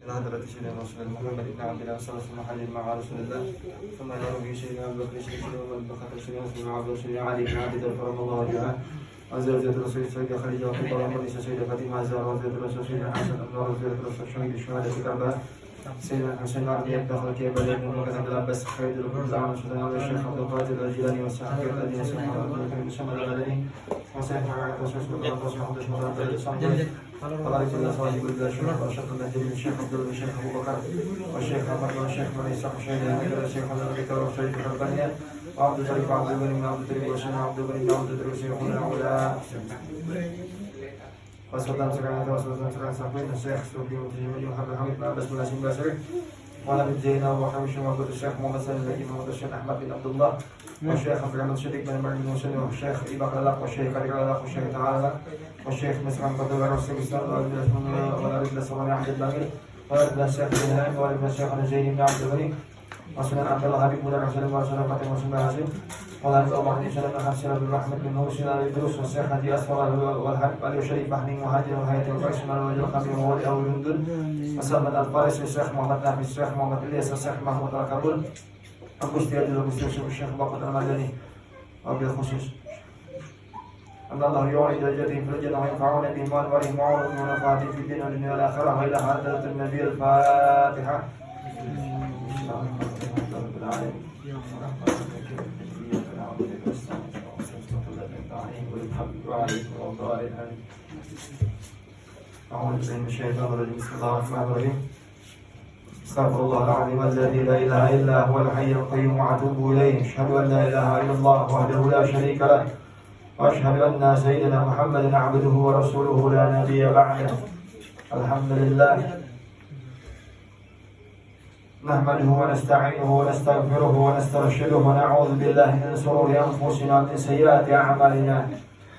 إلى حضرة سيدنا رسول الله محمد بن عبد الله صلى الله عليه وسلم مع رسول الله ثم إلى ربي سيدنا أبو بكر سيدنا عمر بن الخطاب سيدنا عثمان عبد سيدنا علي بن عبد الله فرض الله وجهه وزوجة الرسول سيدة خديجة وفاطمة ومريسة سيدة فاطمة الزهراء وزوجة الرسول سيدنا حسن أنور وزوجة الرسول شهيد الشهداء في كربلاء سيدنا الحسين وعلي بن خلقي بن مكة بن العباس خالد بن زعما سلطان علي الشيخ عبد القادر الجيلاني والساحر الذي يسمى عبد الكريم مسمى المدني وسيدنا محمد رسول الله صلى الله عليه وسلم وبارك الله صاحب الشيخ وشيخ المهدي الشيخ عبد الله الشيخ ابو بكر والشيخ محمد والشيخ مريس حسين والشيخ محمد البكر والشيخ الحربانية وعبد الطريق وعبد الغني بن عبد الطريق وشيخ عبد الغني بن عبد الطريق شيخنا الأولى وسلطان سكران وسلطان سكران صاحبين الشيخ سوفي متجمل محمد حميد بن عباس بن هاشم باسري ولد زينب وحوش وعبد الشيخ محمد سالم الذي محمد الشيخ احمد بن عبد الله والشيخ عبد الرحمن الشديق بن عمر بن مسلم والشيخ ابا قلق والشيخ علي قلق والشيخ تعالى والشيخ مسلم قد ورسل مسلم ولد الصواني عبد الباقي ولد الشيخ بن هاني ولد الشيخ الزين بن عبد الغني وسنن عبد الله حبيب مدرس وسلم وسلم فاطمه وسلم هاشم ولد الله بن سلم حسن بن احمد بن نور سنن الدروس والشيخ هدي اسفر والحبيب علي الشريف بحني مهاجر وهيئه الفرس من الوجه الخبير وولي او يندل وسلم الفارس الشيخ محمد نافع الشيخ محمد الياس الشيخ محمود الكابول أقصد يدل بسيوسف الشيخ باقر المدني وبالخصوص أن الله يعيد الجديد في الجنة وينفعون بهم وأنوارهم وعورهم ونفعاتهم في الدين والدنيا والآخرة وإلى حضرة النبي الفاتحة أعوذ بالله من الشيطان الرجيم بسم الله الرحمن الرحيم استغفر الله العظيم الذي لا اله الا هو الحي القيوم واتوب اليه اشهد ان لا اله الا الله وحده لا شريك له واشهد ان سيدنا محمدا عبده ورسوله لا نبي بعده الحمد لله نحمده ونستعينه ونستغفره ونسترشده ونعوذ بالله من شرور انفسنا ومن سيئات اعمالنا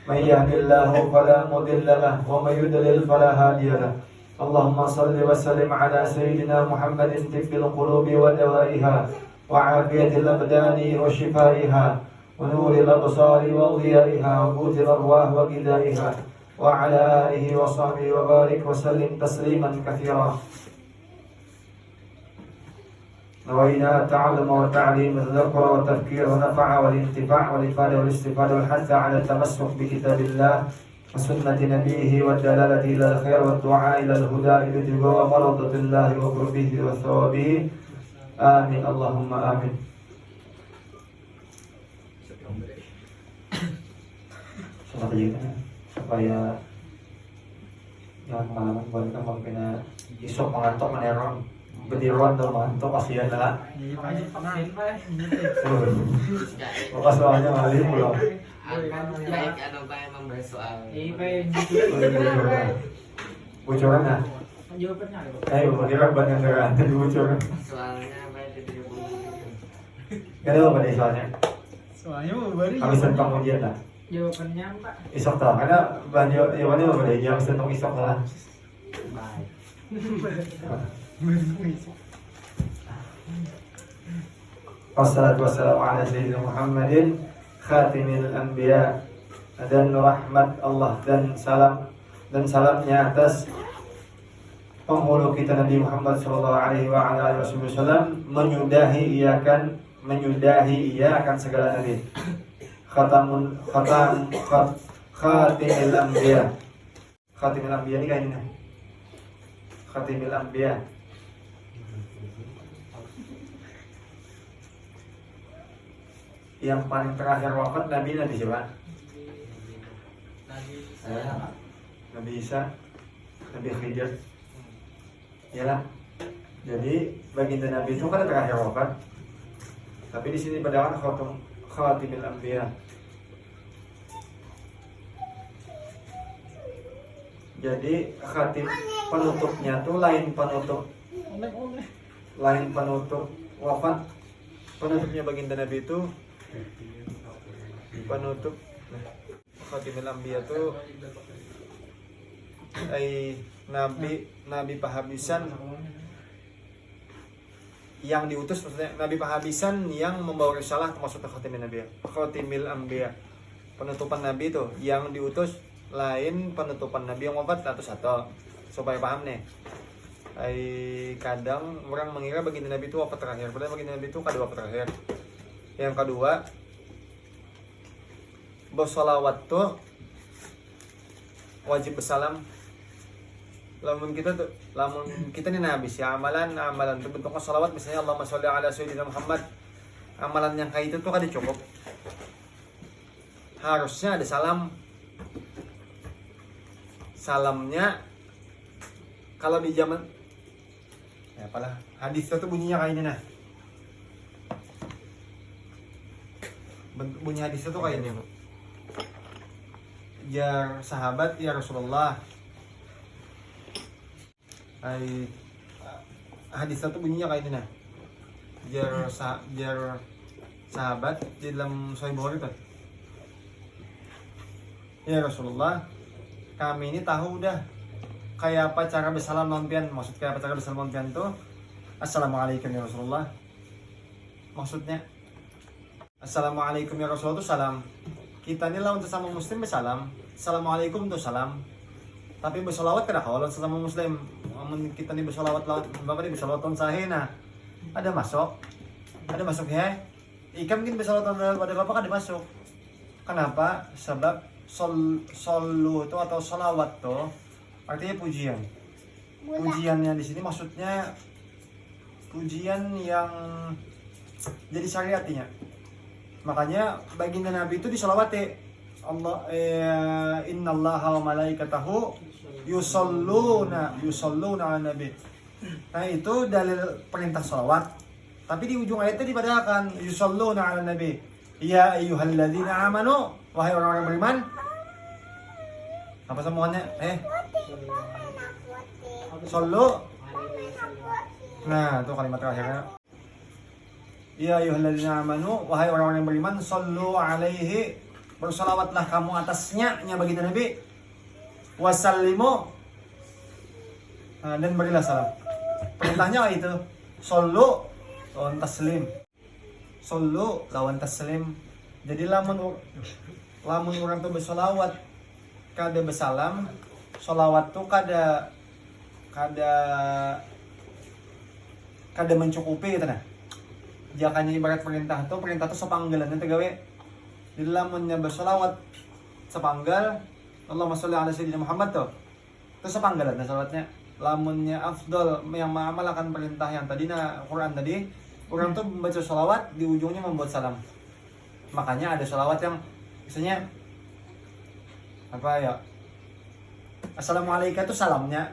من يهد الله فلا مضل له ومن يضلل فلا هادي له اللهم صل وسلم على سيدنا محمد طب القلوب ودوائها وعافية الأبدان وشفائها ونور الأبصار وضيائها وقوت الأرواح وغذائها وعلى آله وصحبه وبارك وسلم تسليما كثيرا. نوينا التعلم والتعليم الذكر والتفكير والنفع والانتفاع والإفادة والاستفادة والحث على التمسك بكتاب الله وسنة نبيه والدلالة إلى الخير والدعاء إلى الهدى ابتغاء مرضة الله وقربه وثوابه آمين اللهم آمين. Supaya yang malam buat kamu kena isok mengantuk menerong bediruan tuh mengantuk kasihan lah. Bukan soalnya malih pulang. Baik, ano ba emang bahas soal bocoran ya? jawabannya Ayo, kira banyak negara bocoran. soalnya apa itu dia Kenapa pada soalnya? Soalnya baru Habis tentang ujian lah. jawabannya Pak. Isok tau, karena banyak jawabannya pada jam tentang isok lah. baik. Wassalatu wassalamu ala sayyidina Muhammadin khatimil anbiya dan rahmat Allah dan salamnya atas penghulu kita Nabi Muhammad sallallahu alaihi wasallam menyudahi ia akan segala nabi. Khatimil anbiya. Khatimil anbiya ini kayak ini. Khatimil anbiya. Yang paling terakhir wafat Nabi siapa? Nabi Isa, Nabi Khidir. Iyalah. Jadi baginda Nabi itu kan terakhir wafat. Tapi di sini padahal khatimil anbiya. Jadi khatim penutupnya tuh lain penutup wafat. Penutupnya baginda Nabi itu penutup khatimul anbiya itu nabi pahabisan yang diutus, maksudnya nabi pahabisan yang membawa risalah termasuk khatimul anbiya. Penutupan nabi itu yang diutus lain penutupan nabi yang wafat atau satu supaya paham nih. Ay kadang orang mengira baginda Nabi itu wafat terakhir, padahal baginda Nabi itu kada wafat terakhir. Yang kedua, bersolawat tuh wajib bersalam. Lamun kita nih habis ya amalan tuh bentuknya solawat, misalnya Allahumma sholli ala sayyidina Muhammad. Amalan yang kayak itu tuh kada cukup. Harusnya ada salam. Salamnya kalau di zaman ya apalah hadis itu bunyinya kayak ini nah. Bunyi hadis itu kayak ini. Ya sahabat ya Rasulullah. Hadis itu bunyinya kayak ini nah. Jar sahabat di dalam Sahih Bukhari itu. Ya Rasulullah, kami ini tahu udah kayak apa cara bersalam lampian. Maksud kayak apa cara bersalam lampian tuh? Assalamualaikum ya Rasulullah. Maksudnya Assalamualaikum ya Rasulullah itu salam. Kita ini lawan sesama muslim bersalam. Assalamualaikum itu salam. Tapi bersolawat kada kawalan sesama muslim. Kita ini bersolawat lawan bapak ini bersolawat lawan sahina. Ada masuk ya. Ikan mungkin bersolawat pada bapak kada masuk. Kenapa? Sebab solu itu atau solawat tuh artinya pujian. Pujian yang di sini maksudnya pujian yang jadi syariatnya. Makanya baginda Nabi itu disolawati. Innallaha wa malaikatahu yusalluna ala nabi. Nah itu dalil perintah salawat. Tapi di ujung ayatnya dipadahkan yusalluna ala nabi. Ya ayyuhalladzina amanu, wahai orang-orang beriman. Apa semuanya? Sallu. Nah, itu kalimat terakhirnya. Ya ayyuhalladzina amanu, wahai orang-orang yang beriman, sallu alaihi, bersalawatlah kamu atasnya, nya baginda Nabi. Wasallimu, dan berilah salam. Perintahnya itu sallu lawan taslim. Sallu lawan taslim. Jadi lamun orang tuh bersolawat kada bersalam, solawat tuh kada mencukupi gitu nah. Jakanya ibarat perintah tuh sepanggalan teh gawe. Jadi lamunnya bersolawat sepanggal, Allahumma sholli ala sayyidina Muhammad tuh. Itu sepanggalan salawatnya. Lamunnya afdol yang mengamalkan perintah yang tadi nah Quran tadi, orang tuh membaca sholawat di ujungnya membuat salam. Makanya ada sholawat yang misalnya apa ya? Assalamualaikum itu salamnya.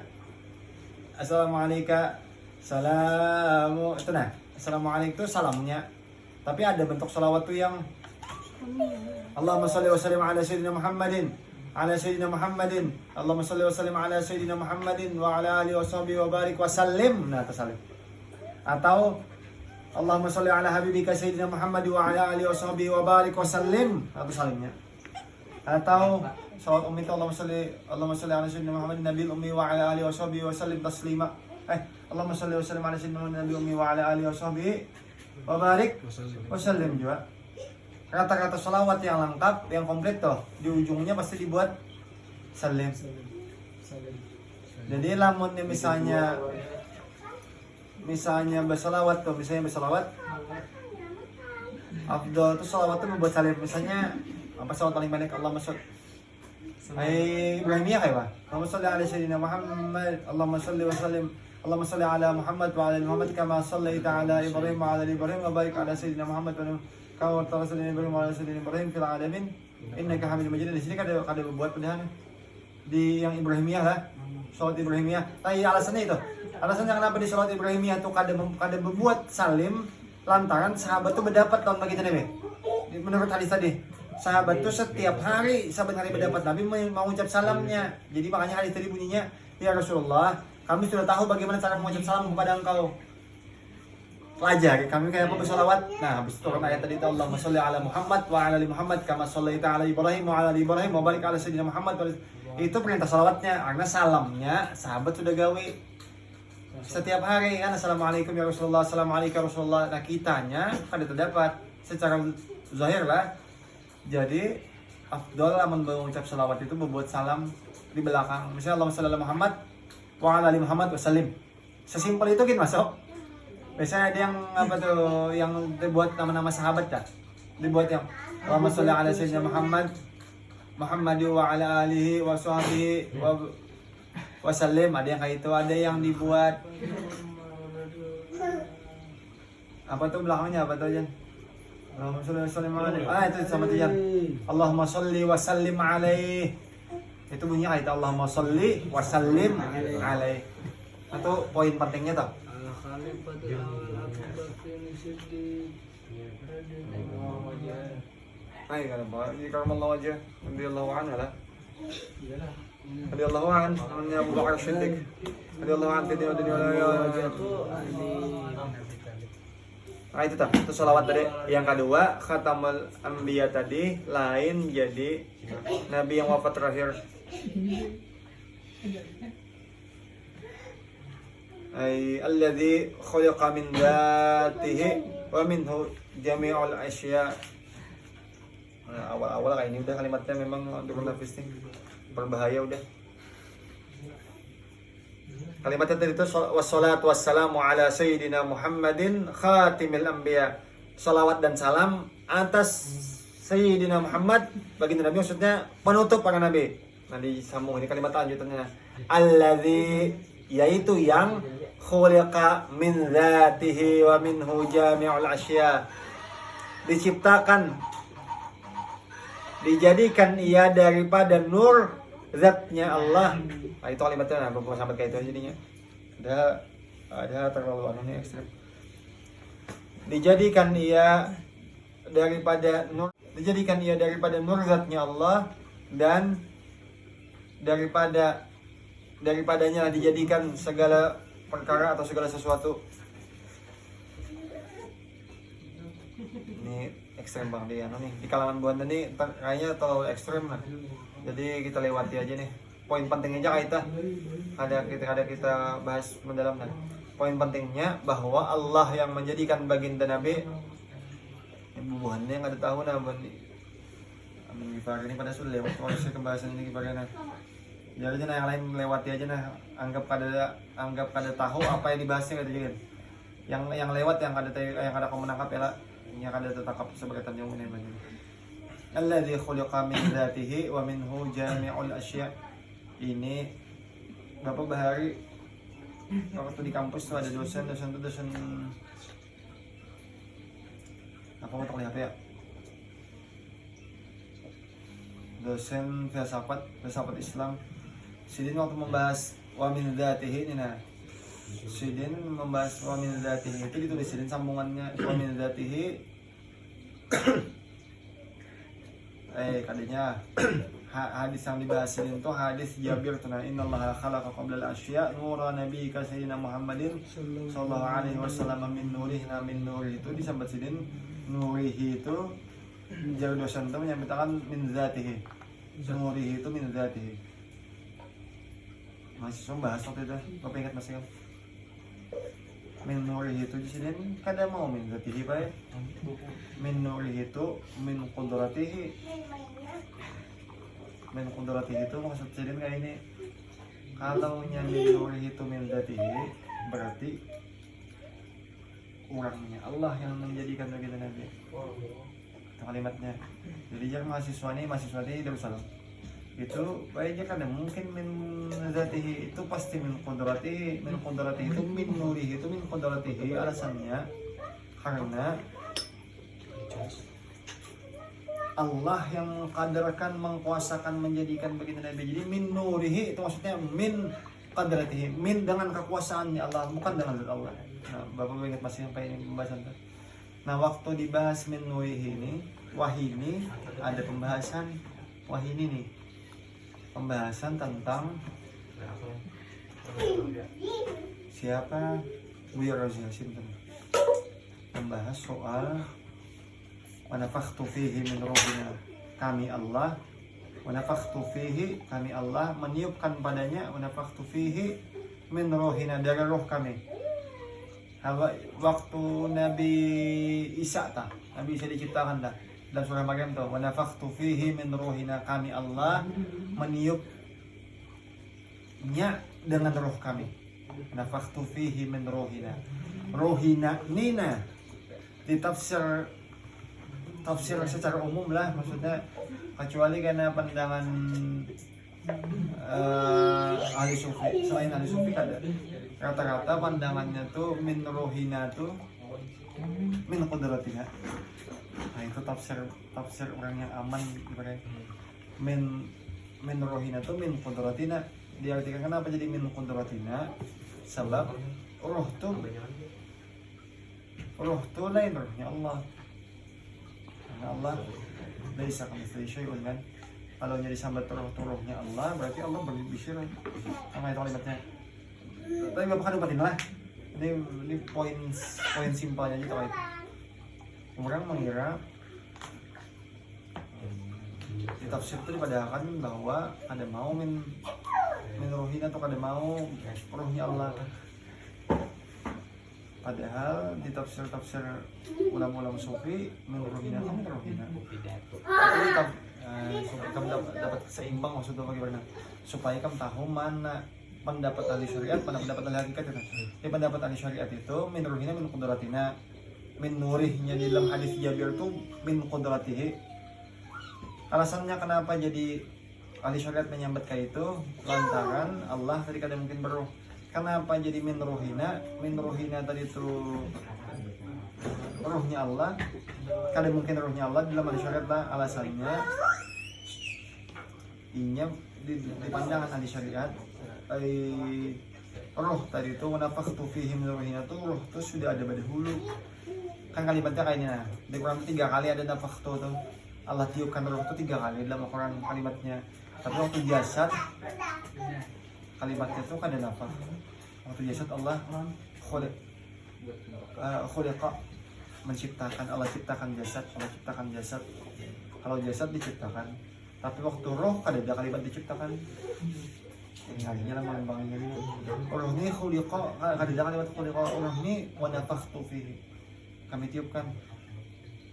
Assalamualaikum salamu itu nah. Assalamualaikum itu salamnya. Tapi ada bentuk sholawat tuh yang Allahumma sholli wa sallim ala sayyidina Muhammadin. Ala sayyidina Muhammadin. Allahumma sholli wa sallim ala sayyidina Muhammadin wa ala alihi washabihi wa barik wa sallim. Nah, tasalim. Atau Allahumma sholli ala habibika sayyidina Muhammad wa ala alihi washabihi wa barik wa sallim. Atau salimnya. Atau salawat ummi Allahumma sholli ala sayyidina Muhammadin nabil ummi wa ala alihi washabihi wa sallim taslima. Allahumma sholli wa sallim ala sayyidina Muhammadin nabil ummi wa ala alihi washabihi wa barik wa sallim juga. Kata-kata salawat yang lengkap, yang komplit tuh di ujungnya pasti dibuat salim. Jadi lamunnya misalnya bersalawat tuh, afdol tuh salawat tuh membuat salim. Misalnya apa salawat paling banyak? Allahumma sholli Ibrahimiyah kayak apa? Allahumma sholli ala sayyidina Muhammad, Allahumma sholli wa sallim, Allahumma sholli ala Muhammad wa ala Muhammad kama shallaita ala Ibrahim wa ala Ibrahim wa barik ala sayyidina Muhammad wa kau terasa di Ibrahim wa sayyidina Ibrahim fil alamin innaka Hamidum Majid. Di sini kada buat pilihan di yang Ibrahimiyah lah, salat Ibrahimiyah. Tapi alasannya itu. Alasannya kenapa di salat Ibrahimiyah tuh kada membuat salim lantaran sahabat tuh berdapat tahun bagi Nabi. Menurut hadis tadi, sahabat tuh setiap hari berdapat Nabi mau ucap salamnya. Jadi makanya hadis tadi bunyinya, ya Rasulullah, kami sudah tahu bagaimana cara mengucap salam kepada engkau. Pelajari kami kayak apa bersolawat. Nah, habis itu ayat tadi itu Allahumma sholli ala Muhammad wa ala ali Muhammad kama shallaita ala Ibrahim wa ala ali Ibrahim wa barik ala sayyidina Muhammad. Itu perintah salawatnya, karena salamnya sahabat sudah gawe setiap hari kan. Assalamualaikum ya Rasulullah, assalamualaikum ya Rasulullah. Nah, kitanya kada terdapat secara zahir lah. Jadi afdol amun mengucap salawat itu membuat salam di belakang. Misalnya Allahumma sholli ala Muhammad wa ala ali Muhammad wa sallim. Sesimpel itu gitu masuk. Biasanya ada yang apa tuh yang dibuat nama-nama sahabat dah. Dibuat yang Allahumma sholli ala sayyidina Muhammad wa ala alihi wa sahbihi wa sallim. Ada yang kayak itu, ada yang dibuat apa tuh belakangnya apa tuh Jan? Allahumma sholli wa sallim alaihi. Itu sama tuh Jan. Allahumma sholli wa sallim alaihi. Itu bunyinya kayak itu Allahumma sholli wa sallim alaihi. Itu poin pentingnya tuh. Ay, ganun ba? Hindi ka naman lawa dyan. Hindi Allah wa'an, wala? Hindi Allah wa'an. Ano niya Abu Bakar Siddiq? Hindi Allah wa'an. Hindi Allah wa'an. Nah itu tak, itu salawat tadi. Yang kedua, khatamul anbiya tadi lain jadi nabi yang wafat terakhir. Ay alladzi khalaqa min dzatihi wa minhu jami'ul asya. Awal-awal kayak ini udah kalimatnya memang untuk nafis nih berbahaya udah. Kalimatnya tadi itu wassalatu wassalamu ala sayyidina Muhammadin khatimil anbiya. Salawat dan salam atas Sayyidina Muhammad baginda Nabi, maksudnya penutup para nabi. Nah disambung ini kalimat lanjutannya. Alladzi, yaitu yang khuliqa min dzatihi wa minhu jami'ul asya. Diciptakan, dijadikan ia daripada nur zatnya Allah. Nah itu kalimatnya, nah belum sampai kayak itu aja jadinya. Ada terlalu anu nih ekstrim. Dijadikan ia daripada nur zatnya Allah, dan daripadanya dijadikan segala perkara atau segala sesuatu. Ini ekstrem bang di anu nih, di kalangan buan tadi kayaknya terlalu ekstrem lah. Jadi kita lewati aja nih. Poin pentingnya aja kita bahas mendalam kan. Poin pentingnya bahwa Allah yang menjadikan baginda Nabi bubuhannya yang ada tahu nah amin gifari ini pada sudah lewat proses pembahasan ini gimana. Jadi aja yang lain lewati aja nah, anggap kada tahu apa yang dibahasnya gitu kan. Yang lewat yang ada kau menangkap ya lah, yang kada tertangkap sebagai tanya umum ini. Alladzi khuliqa min dzatihi wa minhu jami'ul asya. Ini Bapak Bahari waktu di kampus tuh ada dosen apa mau terlihat ya, dosen filsafat Islam. Sidin waktu membahas wa min dzatihi ini nah, Sidin membahas wa min dzatihi itu ditulis Sidin sambungannya wa min dzatihi kadenya hadis yang dibahas ini tuh hadis Jabir tuh, innallaha khalaqa qabla al-asya nura nabiyyika sayyidina Muhammadin sallallahu alaihi wasallam min nurihi itu disambat sidin nurihi itu jauh dosen tuh menyampaikan min zatihi, nurihi itu min zatihi. Masih bahas waktu itu, Bapak ingat masih kan? Min nurihi itu di sini kada mau min zatihi bae. Min nurihi itu min qudratihi. Min qudratihi itu maksud sidin kayak ini. Kalau yang min nurihi itu min zatihi berarti orangnya Allah yang menjadikan baginda Nabi. Itu kalimatnya. Jadi jangan mahasiswa ini Darussalam. Itu baiknya kadang mungkin min zatihi itu pasti min qudratihi itu min nurihi itu min qudratihi. Alasannya karena Allah yang mengkadarkan, mengkuasakan, menjadikan baginda Nabi. Jadi min nurihi itu maksudnya min qadratihi, min dengan kekuasaannya Allah, bukan dengan zat Allah. Nah, Bapak ingat masih sampai ini pembahasan tuh. Nah, waktu dibahas min nurihi ini, wahyi ini ada pembahasan wahyi ini nih. Pembahasan tentang siapa Buya Razi Hasim, membahas soal wa nafakhtu fihi min ruhina, kami Allah, wa nafakhtu fihi, kami Allah meniupkan padanya, wa nafakhtu fihi min ruhina, dari roh kami. Waktu Nabi Isa Nabi Isa diciptakan dalam surah Maryam tuh, wa nafakhtu fihi min ruhina, kami Allah meniupnya dengan roh kami. nafakhtu fihi min ruhina. Ruhina nina di tafsir secara umum lah, maksudnya kecuali karena pandangan ahli sufi. Selain ahli sufi ada rata-rata pandangannya tuh min ruhina tuh min qudratina. Nah itu tafsir orang yang aman ibaratnya. Min ruhina tuh min qudratina, diartikan kenapa jadi min qudratina? Sebab roh tuh lain rohnya Allah. Karena Allah laisa kamitslihi syai'un kan. Kalau jadi sambat rohnya Allah, berarti Allah berbicara. Sama itu kalimatnya. Tapi Bapak lupain lah. Ini poin simpelnya aja kalau itu. Orang mengira di tafsir itu dipadahkan bahwa ada mau min ruhina atau ada mau rohnya Allah. Padahal di tafsir ulama-ulama sufi min ruhina itu min ruhina. Supaya kamu dapat seimbang, maksudnya bagaimana? Supaya kamu tahu mana pendapat ahli syariat, mana pendapat ahli hakikat itu. Di pendapat ahli syariat itu min ruhina min qudratina, min nurihnya di dalam hadis Jabir itu min qudratihi. Alasannya kenapa jadi ahli syariat menyambat kayak itu lantaran Allah tadi kadang mungkin beruh. Kenapa jadi min ruhina? Min ruhina tadi itu rohnya Allah, kadang mungkin rohnya Allah dalam ahli syariat lah. Alasannya inya di pandangan ahli syariat roh tadi itu nafakhtu fihi min ruhina tuh roh tuh sudah ada pada hulu. Kan kalimatnya kayak ini, nah di Quran 3 kali ada nafakhtu tuh. Allah tiupkan roh itu 3 kali dalam Quran kalimatnya. Tapi waktu jasad kalimatnya itu kan ada nafas. Waktu jasad Allah khuliqa menciptakan, Allah ciptakan jasad. Kalau jasad diciptakan. Tapi waktu roh kan ada kalimat diciptakan. Ini harinya lah mengembangnya ini. Roh ini khuliqa, kan ada kalimat khuliqa. Roh ini wa nafakhtu fihi. Kami tiupkan.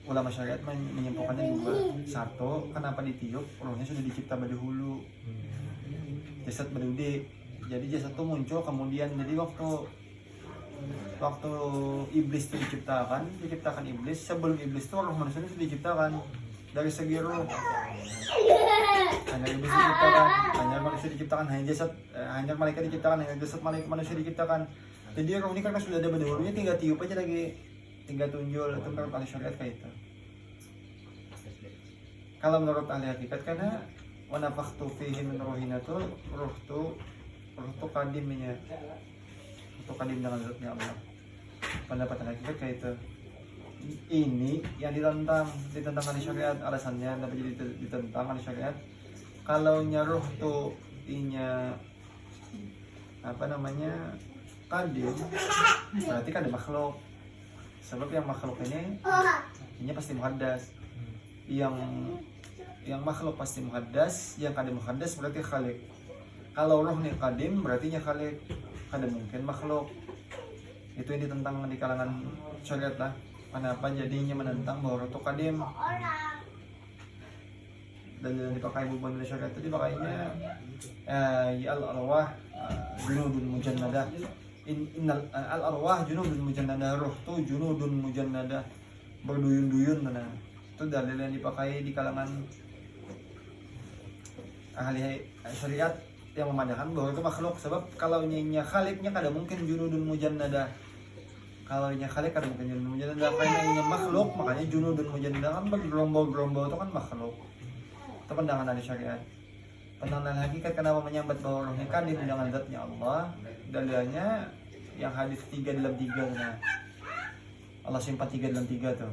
Ulama syariat menyimpulkannya dua. Satu, kenapa ditiup? Rohnya sudah dicipta pada hulu, jasad berude. Jadi jasad itu muncul kemudian. Jadi waktu iblis itu diciptakan iblis. Sebelum iblis itu roh manusia sudah diciptakan. Dari segi roh hanya iblis diciptakan, hanya manusia diciptakan, hanya malaikat diciptakan, hanya jasad manusia diciptakan. Jadi roh ini kan sudah ada pada hulunya, tinggal tiup aja lagi, tinggal tunjul. Itu menurut ahli syariat kayak itu. Kalau menurut ahli hakikat, karena wa nafakhtu fihi min ruhina tuh roh tuh kadimnya, itu kadim dengan zatnya Allah. Pendapat ahli hakikat kayak itu. Ini yang ditentang ahli syariat. Alasannya kenapa jadi ditentang ahli syariat? Kalau roh tuh inya kadim, berarti kan ada makhluk. Sebab yang makhluk ini pasti muhaddas. Yang makhluk pasti muhaddas, yang kadim muhaddas berarti khaliq. Kalau roh nih kadim berarti nya khaliq. Kada mungkin makhluk. Itu yang ditentang di kalangan syariat lah. Kenapa jadinya menentang bahwa roh itu kadim? Dan dipakai buban dari syariat itu dipakainya ya al-arwah junudun mujannadah. Innal al-arwah junudun mujannadah. Roh tuh junudun mujannadah, berduyun-duyun. Nah, itu dalil yang dipakai di kalangan ahli syariat yang memandangkan bahwa itu makhluk. Sebab kalau nya khaliknya kada mungkin junudun mujannadah. Kalau nya khalik kada mungkin junudun mujannadah. Karena nya makhluk, makanya junudun mujannadah kan bergerombol-gerombol itu kan makhluk. Itu pandangan ahli syariat. Pandangan hakikat kenapa menyambat bahwa rohnya kadim dengan zatnya Allah? Dalilnya yang hadis 3 dalam 3 nah. Allah simpan 3 dalam 3 tuh.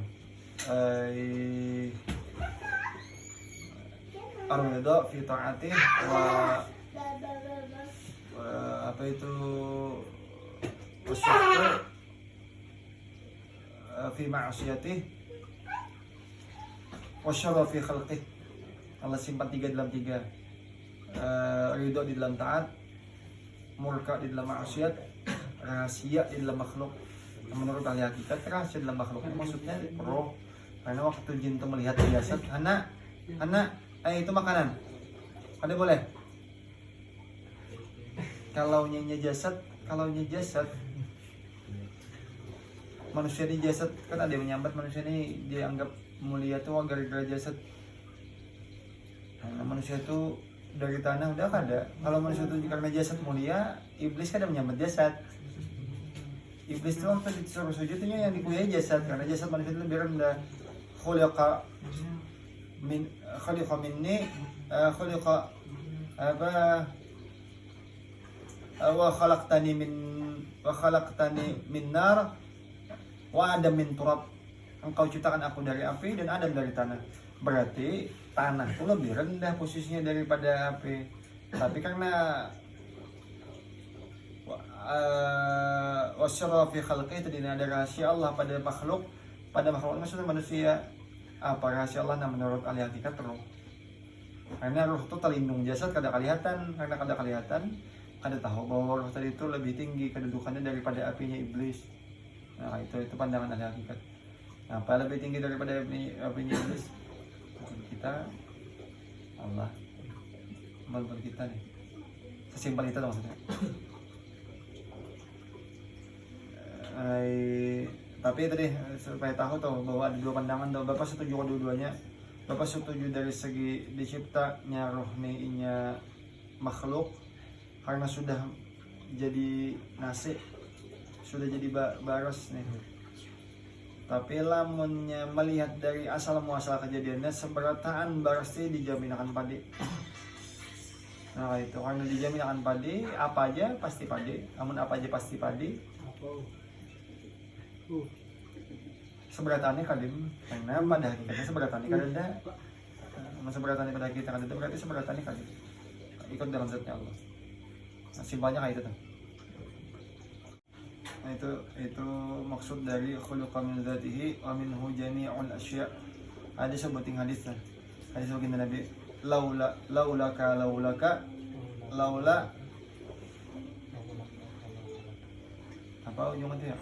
Ar-ridha fi ta'atih wa apa itu wasyukru fi ma'asiyatih wasyarra fi khalqih. Allah simpan 3 dalam 3. Ridho di dalam taat, murka di dalam maksiat, rahasia di dalam makhluk. Menurut ahli hakikat, rahasia dalam makhluk maksudnya roh. Karena waktu jin itu melihat jasad, anak, itu makanan, ada boleh. Kalau nyanyi jasad, kalau jasad manusia di jasad kan ada yang menyambat manusia ini dianggap mulia tuh gara-gara jasad. Nah, manusia itu dari tanah udah ada. Kalau manusia itu karena jasad mulia, iblis kan ada menyambat jasad. Iblis itu waktu disuruh sujud itu yang dikuliah jasad karena jasad manusia itu lebih rendah. Khuliqa minni khuliqa apa wa khalaqtani min nar wa adam min turab. Engkau ciptakan aku dari api dan Adam dari tanah. Berarti tanah itu lebih rendah posisinya daripada api. Tapi karena wasyara fi khalqi itu ada rahasia Allah pada makhluk maksudnya manusia. Apa rahasia Allah menurut ahli hakikat roh. Karena roh itu terlindung jasad kada kelihatan, karena kada kelihatan kada tahu bahwa roh tadi itu lebih tinggi kedudukannya daripada apinya iblis. Nah itu pandangan ahli hakikat. Nah, apa lebih tinggi daripada apinya iblis? Kita Allah menurut kita nih. Sesimpel itu maksudnya. Tapi tadi supaya tahu tuh bahwa ada dua pandangan tuh. Bapak setuju kedua-duanya. Bapak setuju dari segi diciptanya rohninya makhluk karena sudah jadi nasi, sudah jadi baros nih. Tapi lamunnya melihat dari asal muasal kejadiannya seberataan pasti dijamin akan padi. Nah itu karena dijamin akan padi, apa aja pasti padi. Namun apa aja pasti padi. Seberatannya kadim karena pada hakikatnya seberatannya kadenda. Seberatannya pada kita kadenda berarti seberatannya kadim. Ikut dalam zatnya Allah. Nah, simpelnya kayak itu tuh. Nah, itu maksud dari khuluqa min dzatihi wa minhu jami'ul asya'. Ada sebuting hadisnya. Hadis baginda Nabi, laula apa ujungnya ya?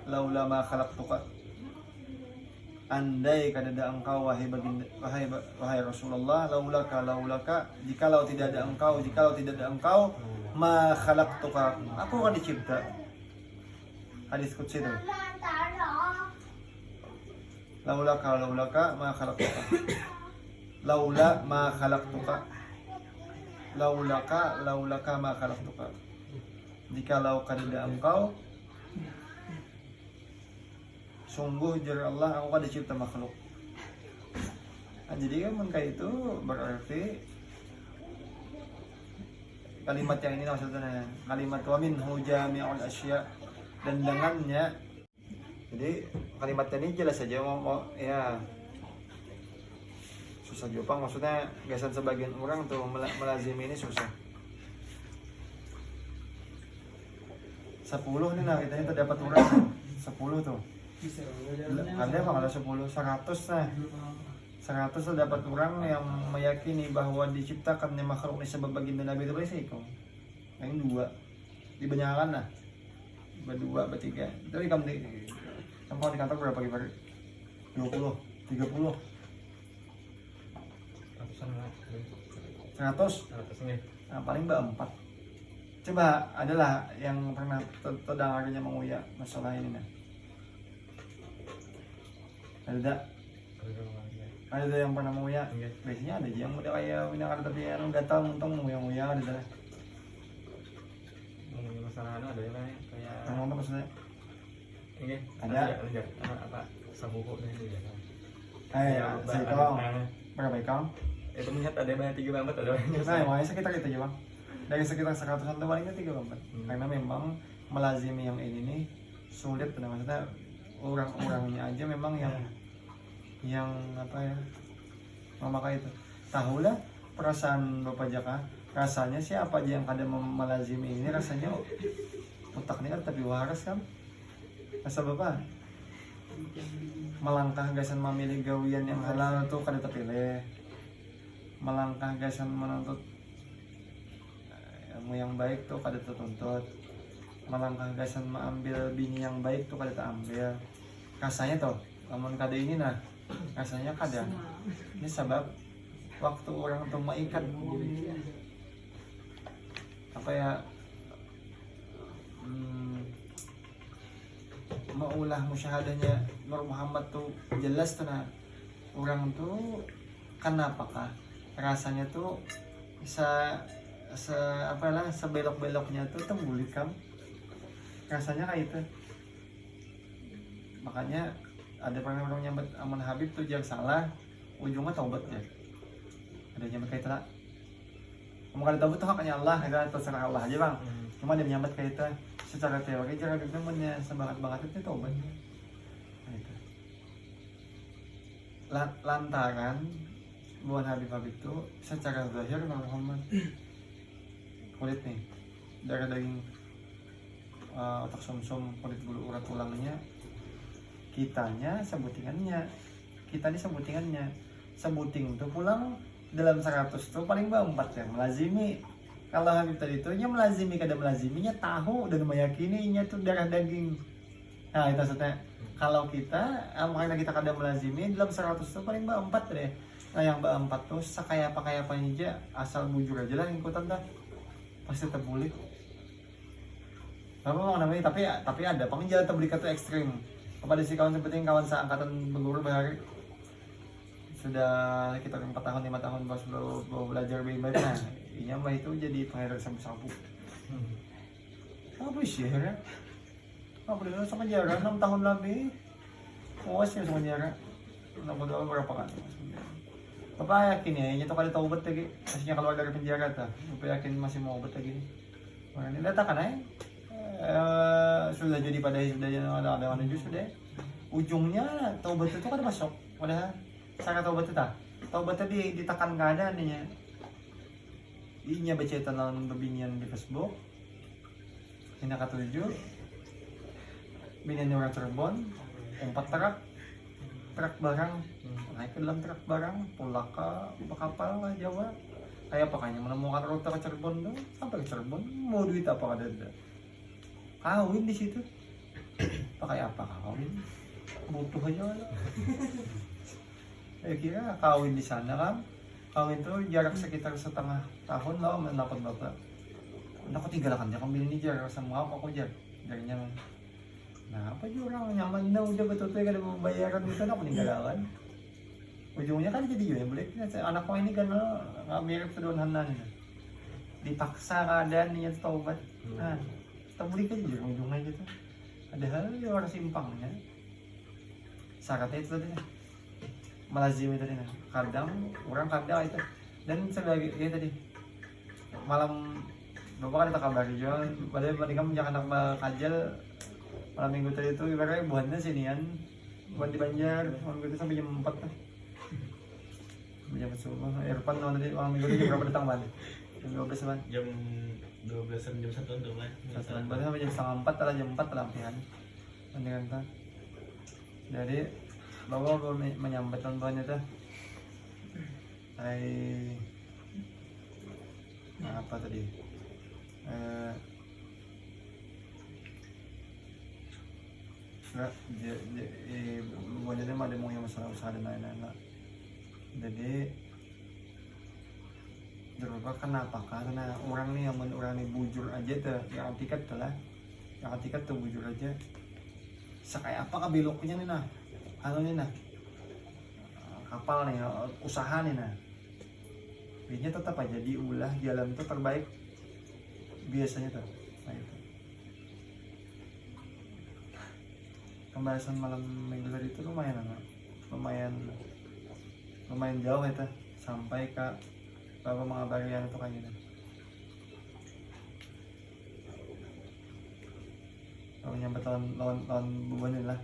Laula ma khalaqtuka. Andai kadada engkau wahai Rasulullah, laulaka jikalau tidak ada engkau ma khalaqtuka, aku akan dicipta. Hadis qudsi itu. Laulaka ma khalaqtuka. Laula ma khalaqtuka. Laulaka ma khalaqtuka. Jikalau kada engkau, sungguh jar Allah aku akan dicipta makhluk. Nah, jadi kan kayak itu berarti kalimat yang ini maksudnya kalimat wa minhu jami'ul asya, dan dengannya. Jadi kalimat ini jelas saja mau ya susah Jepang, maksudnya gasan sebagian orang tuh melazimi ini susah. 10 nih nah kita terdapat orang 10 tuh. Ada apa kalau 10? 100 nah. 100 terdapat orang yang meyakini bahwa diciptakannya makhluk ini sebab baginda Nabi itu berisiko. Yang 2 dibanyakan lah. 2, 3. Tapi kamu di kantor berapa kali? 20, 30. 100 nih. Nah, paling 4. Coba adalah yang pernah terdengarnya menguyak masalah ini nah. Ada yang pernah menguyak. Biasanya ada yang udah kayak minyak tapi yang gatal untung menguyak-nguyak ada lah. Ngomongin masalah ada ya kayak Ngomong apa maksudnya? ini Ada apa sabuku ini ya. Seikong. Berapa ikong? Itu melihat ada banyak 3 bambat ada banyak. Nah, makanya sekitar itu aja bang. Dari sekitar 100-an tuh palingnya 3 karena memang melazimi yang ini nih sulit, maksudnya orang-orangnya aja memang yang apa ya memakai itu. Tahulah perasaan Bapak Jaka, rasanya siapa aja yang kada melazimi ini rasanya otaknya kan tapi waras kan. Rasa Bapak melangkah gasan memilih gawian yang halal tuh kada terpilih, melangkah gasan menuntut yang baik tuh kada tertuntut, melangkah gasan mengambil bini yang baik tuh kada terambil. Rasanya tuh namun kada ini nah rasanya kada. Ini sebab waktu orang tuh mengikat apa ya maulah musyahadahnya Nur Muhammad tuh jelas tuh nah orang tuh kenapa kah rasanya tuh sebelok-beloknya tuh tembulit kan rasanya kayak itu. Makanya ada orang nyambat aman Habib tuh jangan salah ujungnya taubat ya. Ada nyambat kayak itu lah. Kamu kali taubat tuh haknya Allah, ya terserah Allah aja bang. Cuma dia nyambat kayak itu secara teori cara Habib namanya semangat itu taubat. Nah, itu. Lantaran buat Habib itu secara zahir Muhammad kulit nih darah daging otak sumsum kulit bulu urat tulangnya kita sebutingannya sebuting itu pulang dalam 100 tuh paling 4 yang melazimi. Kalau Habib tadi itu nya melazimi kada melaziminya tahu dan meyakininya tuh darah daging. Nah itu maksudnya kalau kita makanya kita kada melazimi dalam 100 tuh paling 4 deh. Nah yang 4 tuh sekaya apa aja asal bujur aja lah ikutan dah pasti terbulik. Apa mau namanya tapi ada pengenjal terbulik itu ekstrim. Kepada si kawan seperti kawan seangkatan berguru bahari sudah kita 4 tahun 5 tahun baru belajar beribadah. Nah, ini mbak itu jadi pengajar sabu-sabu. Apa sih ya? Apa dia sama jarak 6 tahun lebih? Puasnya sama jarak. Nama berapa kan? Bapak yakin ya, ini tuh kali taubat lagi. Maksudnya keluar dari penjara tuh. Bapak yakin masih mau obat lagi. Orang ini datang kan sudah jadi pada sudah ada menuju sudah. Ujungnya taubat itu kan masuk. Padahal cara taubat itu taubat tadi ditekan keadaannya. Inya baca tangan bebinian di Facebook. Ini kata 7. Binian orang Cirebon, 4 truk barang, naik ke dalam truk barang, pulang ke kapal lah Jawa. Kayak pakainya menemukan rute ke Cirebon tuh, sampai ke Cirebon mau duit apa ada? Kawin di situ. Pakai apa kawin? Butuh aja lah. Kira kawin di sana kan? Kawin tuh jarak sekitar setengah tahun lah mendapat bapak. Aku tinggalkan dia kembali ini jarak sama aku jarinya. Nah apa juga orang nyaman dah udah betul-betul kada mau bayaran di sana aku tinggalkan. Ujungnya kan jadi juga boleh anak ko ini kan nggak mirip sederhana nih. Dipaksa keadaan niat taubat. Nah, taubat kan juga ujungnya gitu. Ada hal yang orang simpangnya. Syaratnya itu tadi. Melazim itu tadi. Kadang itu dan sebagai ya tadi malam bapak kan tak kabari jual. Padahal mereka menjaga anak kajal malam minggu tadi itu ibaratnya buatnya sinian buat di Banjar malam minggu itu sampai jam 4 lah. Jam subuh, Irfan tadi malam minggu itu jam berapa datang ban? Jam 12 ban? Jam 12an jam 1 untuk ban. Berarti sampai jam setengah 4 lah, jam 4 lampiran. Mendingan kan. Jadi bawa menyampaikan banyak tuh. Apa tadi? Bukan jadi ada mau yang masalah usaha dan lain-lain. Jadi berapa kenapa? Karena orang nih yang orang nih bujur aja tuh, yang tiket tuh lah, yang tiket tuh bujur aja. Sekaya apa beloknya nih nah, nih nah, kapal nih, usaha nih nah. Biasanya tetap aja diulah jalan tuh terbaik biasanya tuh. Nah, itu. Pembahasan malam minggu tadi itu lumayan jauh itu sampai ke beberapa mengabarian itu kayak gitu. Kalau nyampe tahun bulan lah.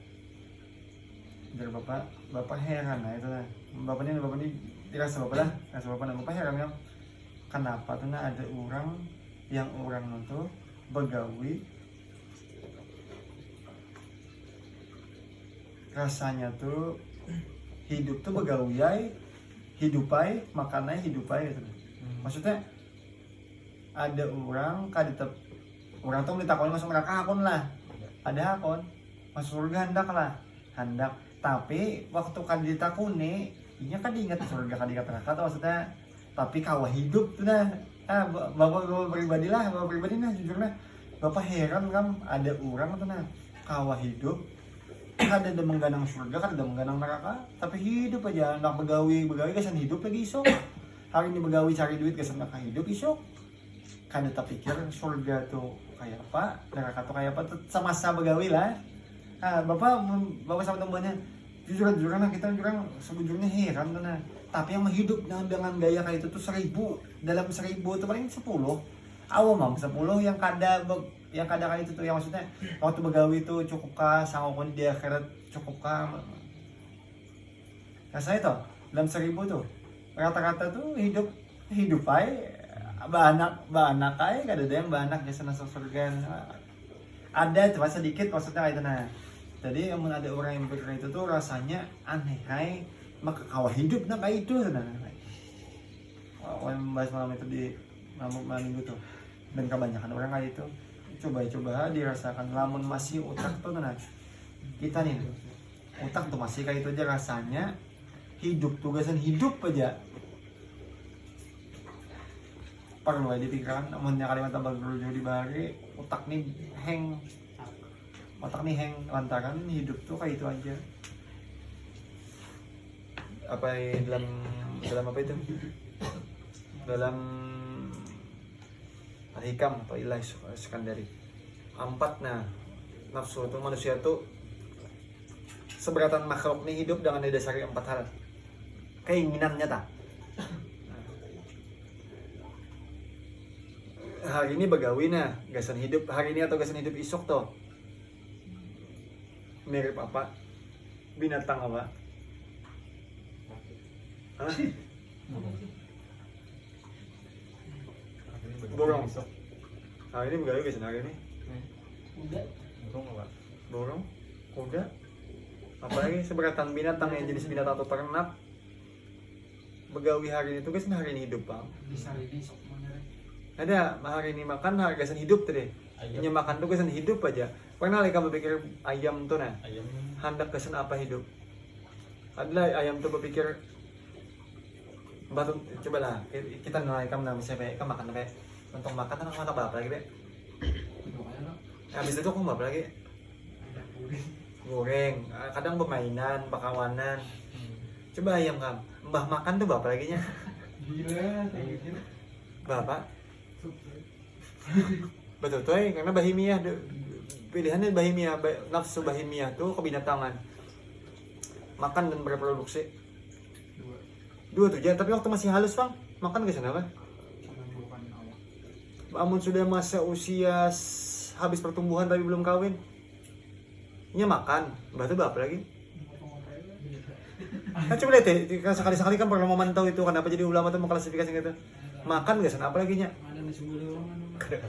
Dari bapak heran lah itu lah. Bapak ini dirasa bapak lah, rasa bapak heran kan. Kenapa tuh ada orang itu begawi rasanya tuh hidup tuh begawiai hidupai makannya hidupai gitu. Maksudnya ada orang tuh ditakoni masuk neraka akon lah, ada akon masuk surga hendak tapi waktu kan ditakuni ini kan diingat surga kan diingat neraka tuh maksudnya tapi kawah hidup tuh nah bapak pribadi nah jujur nah Bapak heran kan ada orang tuh nah kawa hidup kada ada mengganang surga, kada ada mengganang neraka, tapi hidup aja nak begawi kesan hidup lagi isok. Hari ini begawi cari duit kesan nak hidup isok. Kada tak pikir surga tuh kayak apa, neraka tuh kayak apa, tuh sama-sama begawi lah. Bapak sama temannya jujur-jujuran nah kita jurang sebujurnya heran tuh nah. Tapi yang menghidup dengan gaya kayak itu tuh 1000, dalam 1000 tuh paling 10. Awam 10 yang kada kayak itu tuh, yang maksudnya waktu begawi itu cukup kah, sanggup di akhirat cukup kah. Rasanya tuh dalam 1000 tuh rata-rata tuh hidup aja banak aja, kada ada yang banak jasa masuk surga. Ada cuma sedikit maksudnya kayak itu nah. Jadi yang ada orang yang berkata itu tuh rasanya aneh hai, maka kawah hidup nah kayak itu nah. Membahas malam itu di malam minggu tuh, dan kebanyakan orang kayak itu coba dirasakan lamun masih otak tuh nah kita nih otak tuh masih kayak itu aja rasanya hidup tugasan hidup aja perlu aja dipikiran. Namunnya kalimat tambah dulu di bari otak nih hang lantaran hidup tuh kayak itu aja. Apa dalam apa itu, dalam Al-Hikam atau Ilah Iskandari 4 nah nafsu itu manusia tuh seberatan makhluk nih hidup dengan didasari 4 hal keinginannya tak. Hari ini begawi nah gasan hidup hari ini atau gasan hidup isok tuh mirip apa, binatang apa? Hah? Borong. Hari ini begawi gasan hari ini. Burung apa? Borong, kuda, apalagi seberatan binatang yang jenis binatang atau ternak begawi hari ini tuh guys hari ini hidup bang. Ada hari ini makan gasan hidup tuh deh. Ini makan tuh gasan hidup aja. Pernah lagi kamu pikir ayam tuh nah Ayam hendak gasan apa hidup? Adalah ayam tuh berpikir batu, coba lah kita nilai kamu nah misalnya kamu makan apa? Untuk makan kan makan apa lagi be? Habis itu aku apa lagi? Goreng, kadang permainan, pakawanan. Coba ayam kam, mbah makan tuh bapak lagi nya? Bapak? Betul tuh karena bahimiyah pilihannya bahimiyah, nafsu bahimiyah tuh kebinatangan, makan dan berproduksi. Dua tuh aja, tapi waktu masih halus bang, makan ke sana kan? Amun sudah masa usia habis pertumbuhan tapi belum kawin, nya makan, batu apa lagi? Kan coba lihat ya, sekali-sekali kan pernah memantau itu, kenapa jadi ulama tuh mengklasifikasi gitu. Makan gak sana apa lagi nya?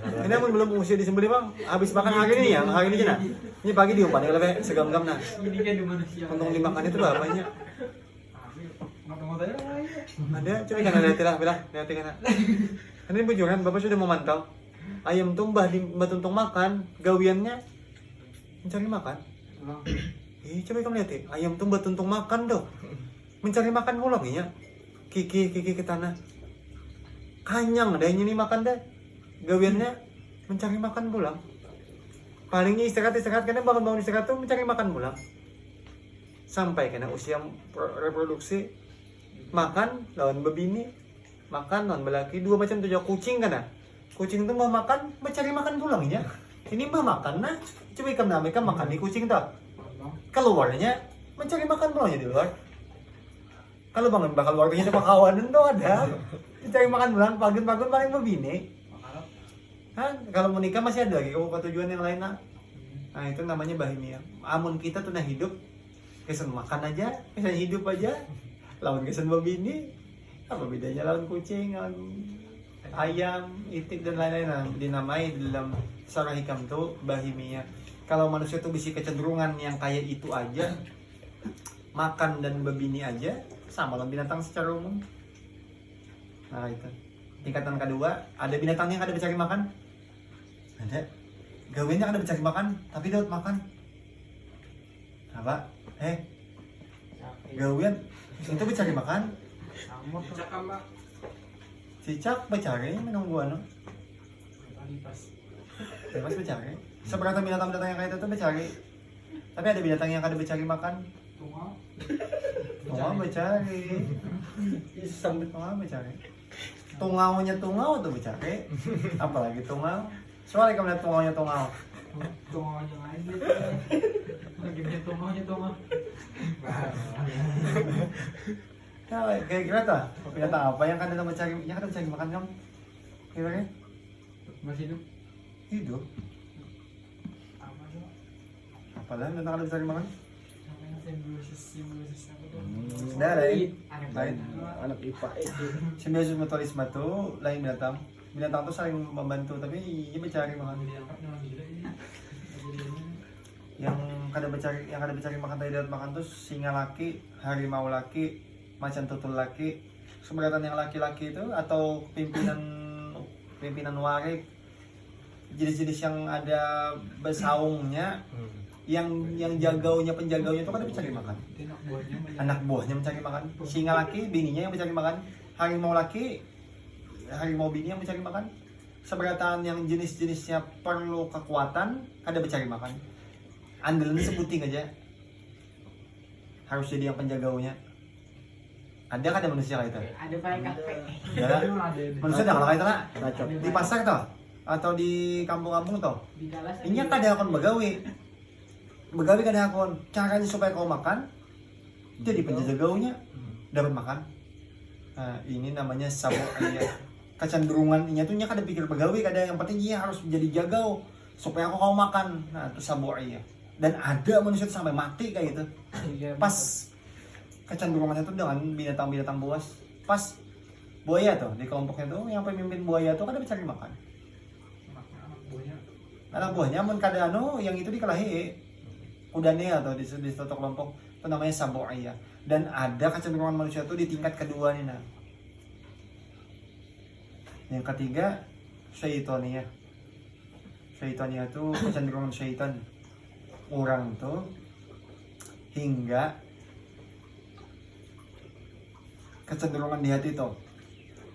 Ini amun belum usia disembelih bang, habis makan hari ini ya, hari ini cina. Ini pagi diumpan ya lebih segam-gam nah. Untung dimakan itu bapaknya. Ada, coba jangan lihat kan. Ini bujuran, bapak sudah memantau. Ayam tumbah di batuntung makan, gawiannya mencari makan. Coba kamu lihat ya, ayam tumbah tuntung makan doh, mencari makan pulang ya. Kiki ke tanah. Kanyang ada yang ini makan deh. Gawiannya mencari makan pulang. Palingnya istirahat karena bangun istirahat tuh mencari makan pulang. Sampai kena usia reproduksi, makan lawan bebini, makan lawan belaki, dua macam tuh kucing kan. Kucing tuh mau makan, mencari makan pulang ya. Ini mah makan nah, coba ikan mereka makan di kucing tak. Keluarnya mencari makan pulangnya di luar. Kalau bangun bakal keluarganya sama kawanan tuh ada. Mencari makan pulang, pagi-pagi paling bebini. Kalau mau nikah masih ada lagi kalau tujuan yang lain nah. Nah itu namanya bahimiyah. Amun kita tuh nah hidup, kesan makan aja, kesan hidup aja. Lawan kesan bebini, apa bedanya lawan kucing, lawan ayam, itik dan lain-lain nah, dinamai dalam secara hikam tuh bahimiyah. Kalau manusia tuh bisa kecenderungan yang kayak itu aja, makan dan bebini aja, sama dengan binatang secara umum. Nah itu. Tingkatan kedua, ada binatang yang ada mencari makan? Ada. Gawiannya ada mencari makan, tapi dapat makan. Apa? Gawian itu mencari makan? Cicak mencari menunggu ano? Bebas mencari. Seberapa binatang-binatang yang kayak itu mencari. Tapi ada binatang yang kada mencari makan. Tungau. Tungau mencari. Tungau mencari. Tungaunya tungau tuh mencari. Apalagi tungau. Soalnya kamu lihat tungaunya tungau. Tungau aja lain gitu. Lagi tungau. Ya, kira-kira tuh binatang apa yang kada mencari makan kamu? Kira-kira? Masih hidup. Hidup. Apa tuh? Apalagi binatang kada mencari makan? Namanya simbiosis apa tuh? Dah, lain. Anak Lain. Anak IPA itu. Simbiosis mutualisme tuh lain binatang. Binatang tuh saling membantu tapi dia mencari makan. diangkat dengan gila ini. Yang kada mencari makan tadi dapat makan tuh singa laki, harimau laki, macan tutul laki. Seberatan yang laki-laki itu atau pimpinan warik, jenis-jenis yang ada besaungnya, yang penjagaunya itu kada mencari makan. Anak buahnya mencari makan. Singa laki, bininya yang mencari makan. Harimau laki, harimau bini yang mencari makan. Seberatan yang jenis-jenisnya perlu kekuatan, kada mencari makan. Andalan sebuting aja. Harus jadi yang penjagaunya. Ada kada manusia kayak itu? Ada pakai kafe. Ya, manusia dah kalau kayak itu lah. Di pasar toh atau di kampung-kampung toh. Di galas. Ini kada akan begawi. Begawi kada akan. Caranya supaya kau makan, jadi penjagaunya dapat makan. Nah, ini namanya sabu'iyah. Kecenderungan inya tuh nya kada pikir begawi, kada yang penting dia harus menjadi jagau supaya kau makan. Nah, itu sabu'iyah. Dan ada manusia tuh sampai mati kayak gitu. Pas kecenderungannya tuh dengan binatang-binatang buas. Pas buaya tuh di kelompoknya tuh yang pemimpin buaya tuh kada mencari makan. Anak buahnya mun kada yang itu dikalahi udane atau di satu kelompok itu namanya sabu'iyah. Dan ada kecenderungan manusia tuh di tingkat kedua nih nah. Yang ketiga syaitaniyah. Syaitaniyah tuh kecenderungan syaitan. Orang tuh hingga kecenderungan di hati tuh.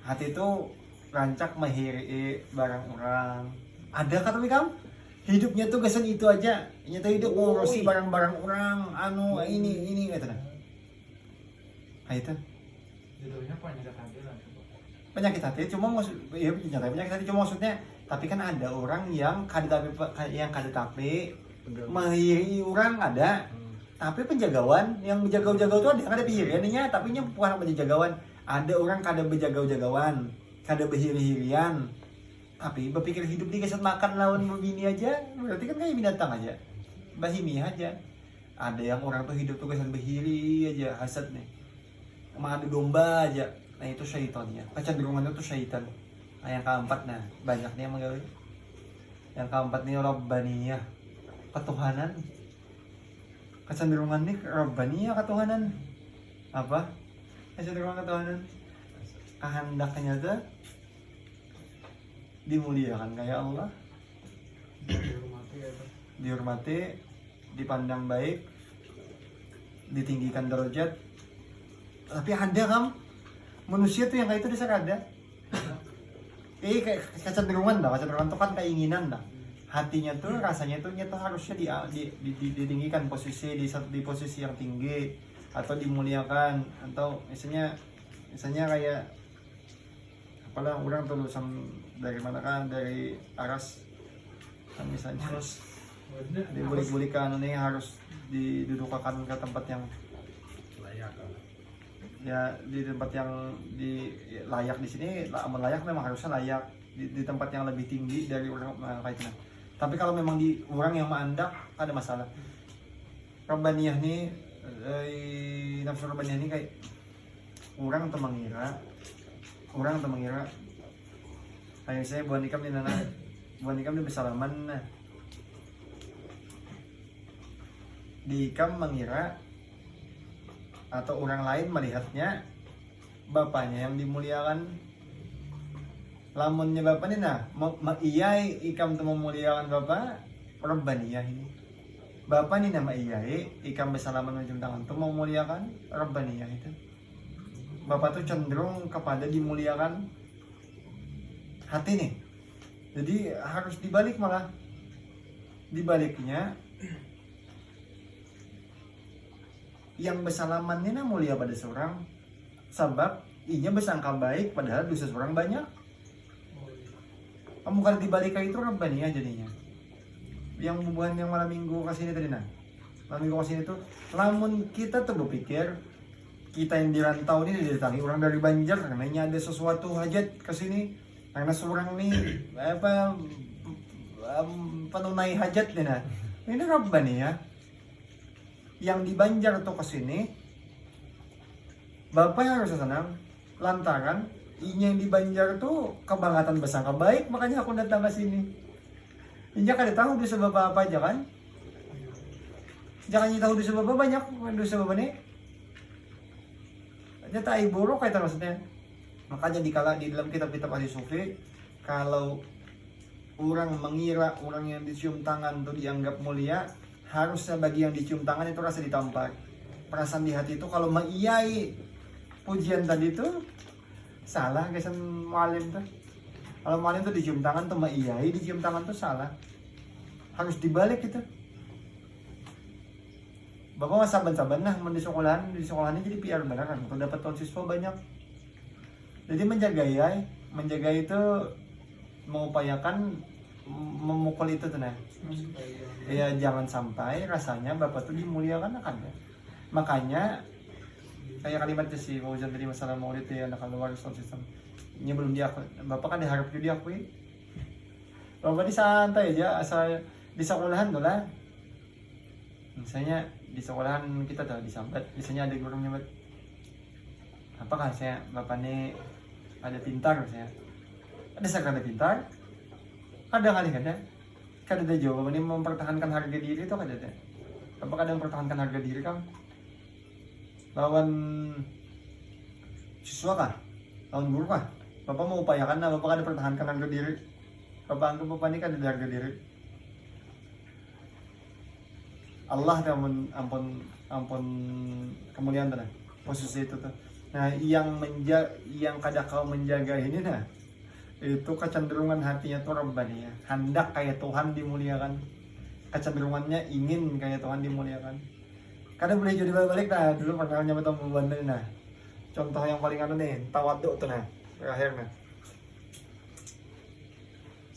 Hati tuh rancak mahiri barang orang. Ada kata kamu? Hidupnya tuh kesan itu aja. Nyata hidup ngurusi barang-barang orang, ini gitu nah. Nah itu. Judulnya penyakit hati lah. Penyakit hati cuma maksud ya penyakit hati cuma maksudnya tapi kan ada orang yang kada tapi mahiri orang ada. Tapi penjagawan yang menjagau-jagau itu ada pihiriannya tapi nya bukan penjagawan. Ada orang kada bejagau-jagawan, kada behiri-hirian. Tapi berpikir hidup di keset makan lawan begini aja, berarti kan kayak binatang aja. Bahimi aja. Ada yang orang tuh hidup tuh keset behiri aja, hasad nih. Mengadu domba aja. Nah itu syaitannya. Kecenderungannya tuh syaitan. Nah yang keempat nah, banyak nih yang menggawe. Yang keempat nih Rabbaniyah. Ketuhanan. Kecenderungan nih Rabbaniyah ketuhanan. Apa? Kecenderungan ketuhanan. Kehendaknya tuh dimuliakan kayak Allah, dihormati, dipandang baik, ditinggikan derajat. Tapi ada kan manusia tuh yang kayak itu bisa ada. Kayak kecenderungan tuh kan keinginan dah. Hatinya tuh rasanya tuh harusnya ditinggikan di posisi yang tinggi atau dimuliakan atau misalnya kayak apalah orang tuh lulusan dari mana kan dari Aras kan misalnya harus dibulik-bulikan ini harus didudukakan ke tempat yang Layak. ya di tempat yang layak di sini aman layak memang harusnya layak di tempat yang lebih tinggi dari orang kayak gitu. Tapi kalau memang di orang yang mandak ada masalah. Rabbaniyah nih nafsu Rabbaniyah nih kayak orang tuh mengira kayak saya buat nikam di nana buat nikam di bersalaman nah di ikam mengira atau orang lain melihatnya bapaknya yang dimuliakan lamunnya bapak nih nah iyai ikam tuh memuliakan bapak Rabbaniyah ini bapak nih nama iyai ikam bersalaman ujung tangan tuh memuliakan Rabbaniyah itu bapak tuh cenderung kepada dimuliakan hati nih Jadi harus dibalik malah. Dibaliknya yang bersalaman ini mulia pada seorang sebab inya bersangka baik padahal dosa seorang banyak. Kamu kalau dibalik itu Rabbani jadinya. Yang bubuhan yang malam minggu kesini tadi nah. Malam minggu kesini tuh lamun kita tuh berpikir kita yang di rantau ini didatangi orang dari Banjar karena ini ada sesuatu hajat kesini karena seorang nih penunai hajat nih nah. Ini Rabbani ya. Yang di Banjar tuh kesini Bapak yang harus senang lantaran inya yang di Banjar tuh kebangatan bersangka baik makanya aku datang ke sini. Inya kada tahu dosa Bapak apa aja kan? Jangan tahu dosa Bapak banyak dosa Bapak nih. Nyata buruk kayak maksudnya. Makanya di dalam kitab-kitab ahli sufi kalau orang mengira orang yang dicium tangan tuh dianggap mulia, harusnya bagi yang dicium tangan itu rasa ditampar. Perasaan di hati itu kalau mengiyai pujian tadi itu salah guys malim tuh. Kalau malim tuh dicium tangan tuh mengiyai dicium tangan tuh salah. Harus dibalik gitu. Bapak mah saban-saban nah di sekolahannya jadi PR beneran. Kalau dapat tahun siswa banyak. Jadi menjaga itu mengupayakan memukul itu tuh nah. Ya jangan sampai rasanya Bapak tuh dimuliakan akan ya. Makanya kayak kalimatnya si Fauzan tadi masalah maulid ya anak keluar sound system. Ini belum diakui. Bapak kan diharap juga diakui. Bapak di santai aja asal di sekolahan tuh lah. Misalnya di sekolahan kita tuh disambat, misalnya ada guru nyambat. Apakah saya Bapak nih ada pintar saya? Ada sekada pintar? Ada kali kada? Kada ada jawaban ini mempertahankan harga diri itu kada ada. Apakah ada mempertahankan harga diri kamu? Lawan siswa kah? Lawan guru kah? Bapak mau upayakan nah, Bapak kada pertahankan harga diri. Bapak anggap Bapak ini kada ada harga diri. Allah ampun kemuliaan tuh posisi itu tuh. Nah, yang kada kau menjaga ini nah itu kecenderungan hatinya tuh Rabbani ya. Hendak kayak Tuhan dimuliakan. Kecenderungannya ingin kayak Tuhan dimuliakan. Kada boleh jadi balik nah dulu pernah nyampe tamu Bandar nah. Contoh yang paling nih, tawaduk tuh nah. Terakhir nah.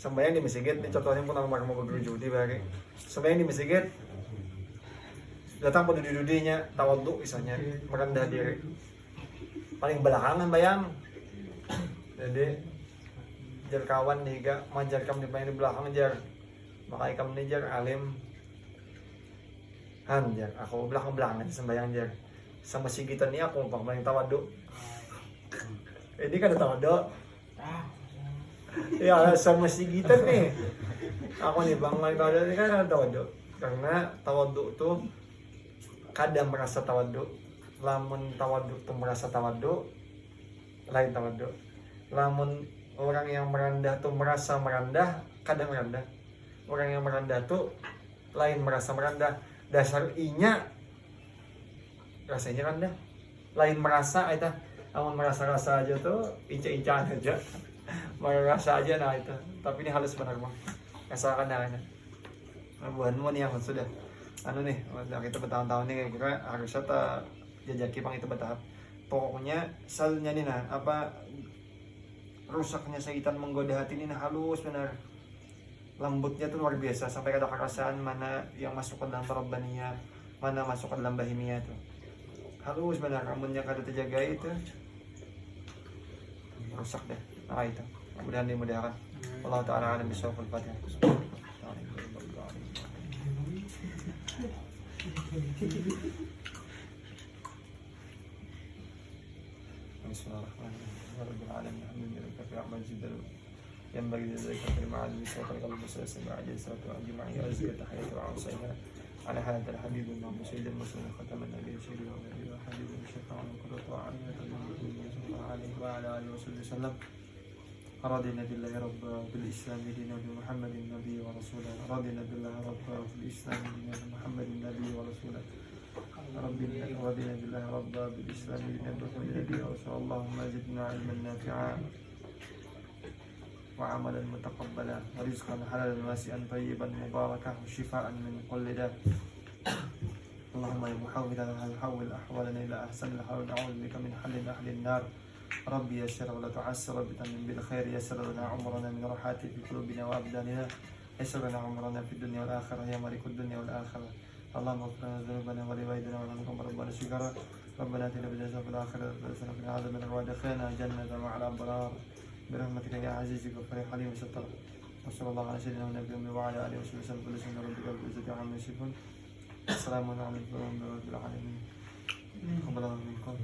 Sembahyang di masjid, ini contohnya pun nomor mau berjudi di bari. Sembahyang di masjid. Datang pada dududinya tawaduk misalnya merendah diri. Paling belakangan bayang. Jadi jar kawan nih gak majar kam di belakang jar. Makanya kam nih jar alim. Han jar, aku belakang sembahyang jar. Sama si kita nih aku paling tawaduk. Ini kan ada tawaduk. Ya sama si kita nih. Aku nih bang main tawaduk ini kan ada tawaduk. Karena tawaduk tuh kadang merasa tawaduk, lamun tawaduk tuh merasa tawaduk, lain tawaduk. Lamun orang yang merendah tuh merasa merendah, kadang merendah. Orang yang merendah tuh lain merasa merendah. Dasar inya rasanya rendah. Lain merasa itu, lamun merasa-rasa aja tuh inca-incaan aja. Merasa aja nah itu. Tapi ini halus benar bang. Asalkan nah ini. Buhanmu nih yang sudah. Anu nih, kita bertahun-tahun nih kira harusnya jajaki pang itu bertahap. Pokoknya salnya nih nah, rusaknya syaitan menggoda hati ini nah halus benar. Lembutnya tuh luar biasa sampai ada kerasaan mana yang masuk ke dalam Rabbaniyah, mana masuk ke dalam Bahimiyah tuh. Halus benar, rambutnya kada terjaga itu. Rusak deh. Nah itu. Mudah-mudahan dimudahkan. Allah taala alam bisawab al-Fatihah. ينبغي لذلك الكلمة على المسوق القلب والسلسل عجل سوى أجمعين أزكى تحية وعوصيها على هذا الحبيب اللهم سيد المسلمين ختم النبي سيد النبي وحبيب الشفاعة وقرة وعينة المؤمنين صلى الله عليه وعلى آله وصحبه وسلم. رضينا بالله ربا بالإسلام دينا وبمحمد النبي ورسوله. رضينا بالله ربا بالإسلام دينا وبمحمد النبي ورسوله. رضينا بالله ربا بالإسلام دينا وبمحمد النبي ورسوله. اللهم زدنا علما نافعا وعملا متقبلا ورزقا حلالا واسعا طيبا مباركا وشفاء من كل داء. اللهم يا محول حول أحوالنا إلى أحسن الحال، نعوذ بك من حل أهل النار. ربي يسر ولا تعسر، بتمن بالخير يسر لنا عمرنا من راحات في قلوبنا وأبداننا، يسر لنا عمرنا في الدنيا والآخرة يا مالك الدنيا والآخرة. اللهم اغفر لنا ذنوبنا ولوالدينا ولهم ربنا شكرا. ربنا اتنا بالجزاء في الآخرة وقنا في العذاب من وادخلنا جنة مع الأبرار برحمتك يا عزيز غفور حليم ستر. وصلى الله على سيدنا ونبينا وعلى آله وصحبه وسلم. كل سنة ربك رب العزة عما يصفون. السلام عليكم ورحمة الله وبركاته. قبل منكم.